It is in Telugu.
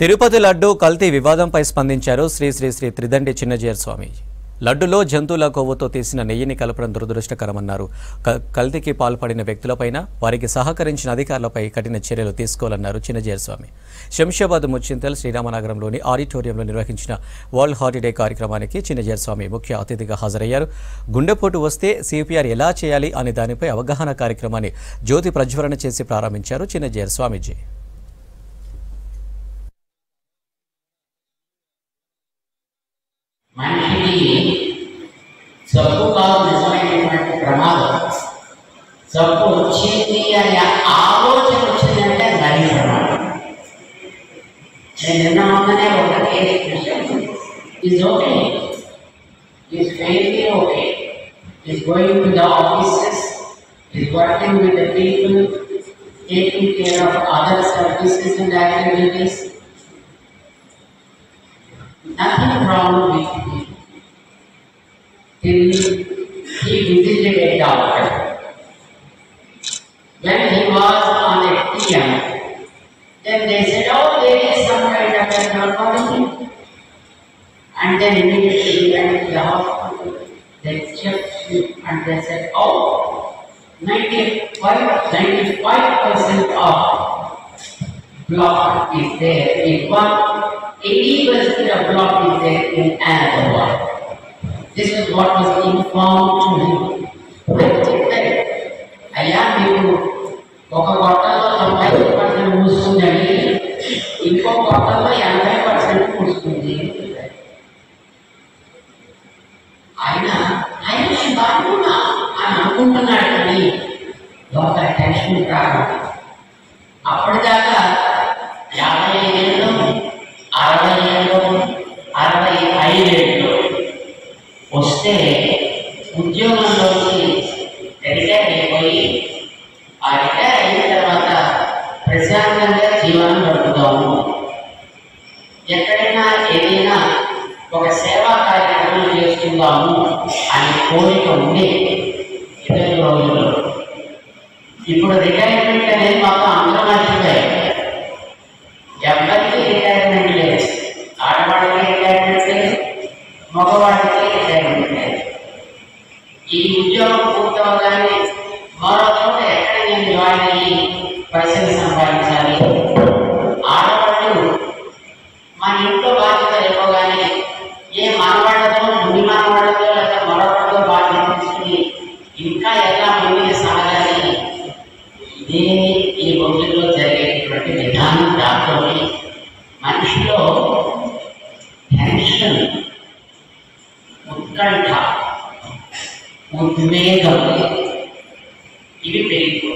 తిరుపతి లడ్డు కల్తీ వివాదంపై స్పందించారు శ్రీ శ్రీ శ్రీ త్రిదండి చిన్నజీయర్ స్వామి. లడ్డులో జంతువుల కొవ్వుతో తీసిన నెయ్యిని కలపడం దురదృష్టకరమన్నారు. కల్తీకి పాల్పడిన వ్యక్తులపైన వారికి సహకరించిన అధికారులపై కఠిన చర్యలు తీసుకోవాలన్నారు చిన్నజీయర్ స్వామి. శంషాబాద్ ముచ్చింతల్ శ్రీరామనగరంలోని ఆడిటోరియంలో నిర్వహించిన వరల్డ్ హాలిడే కార్యక్రమానికి చిన్నజీయర్ స్వామి ముఖ్య అతిథిగా హాజరయ్యారు. గుండెపోటు వస్తే సిపిఆర్ ఎలా చేయాలి అనే దానిపై అవగాహన కార్యక్రమాన్ని జ్యోతి ప్రజ్వలన చేసి ప్రారంభించారు చిన్నజీయర్ స్వామీజీ. మనిషికి జబ్బు కాదు నిజమైనటువంటి ప్రమాదం. జబ్బు వచ్చింది అనే ఆలోచన వచ్చిందంటే అది ప్రమాదం. నేను నిన్న మొన్ననే ఒక is okay, is very okay, is going to the offices, is working with the people, taking care of other services and activities. Nothing wrong with him till he visited a doctor. When he was on a TM, then they said, "Oh, there is some kind of abnormality," and then immediately he went to the hospital. They checked him and they said, "Oh, 95% of block is there in one. 80% of block is there in another one." This is what was informed to him. అయ్యా మీకు ఒక గొట్టంలో 90% మూసుకుందండి, ఇంకో గొట్టంలో 80% మూసుకుంది. ఆయన బాగున్నా అని అనుకుంటున్నాడు కానీ లోపల టెన్షన్ రాదు. అప్పటిదాకా 50 ఏళ్ళు 60 ఏళ్ళు 65 ఏళ్ళు వస్తే ఉద్యోగంలోకి రిటైర్ అయిపోయి ఆ రిటైర్ అయిన తర్వాత ప్రశాంతంగా జీవనం గడుపుతాము, ఎక్కడైనా ఏదైనా ఒక సేవా కార్యక్రమం చేస్తున్నాము అనే కోరిక ఉంది ఇతర రోజుల్లో. ఇప్పుడు రిటైర్మెంట్ అనేది మాత్రం అందరూ మర్చిపోయారు. ఎవరికి రిటైర్మెంట్ లేదు, ఆడవాళ్ళకి రిటైర్మెంట్ లేదు, మగవాళ్ళకి రిటైర్మెంట్ లేదు. ఈ ఉద్యోగం పూర్తవగానే మరో చోట ఎక్కడ నేను జాయిన్ అయ్యి పైసలు సంపాదించాలి. ఆడవాళ్ళు మన ఇంట్లో బాధ్యతలు ఇవ్వగానే ఏ మనవాళ్ళతో ముందు మనవాళ్ళతో లేదా మరొకరితో బాధ్యత తీసుకుని ఇంకా ఎలా ముందుకు సాగాలి. ఇదే ఈ రోజుల్లో జరిగేటటువంటి విధానం. దాంతో మనిషిలో టెన్షన్, ఉత్కంఠ, ఉద్వేగం ఇవి పెరిగిపోయి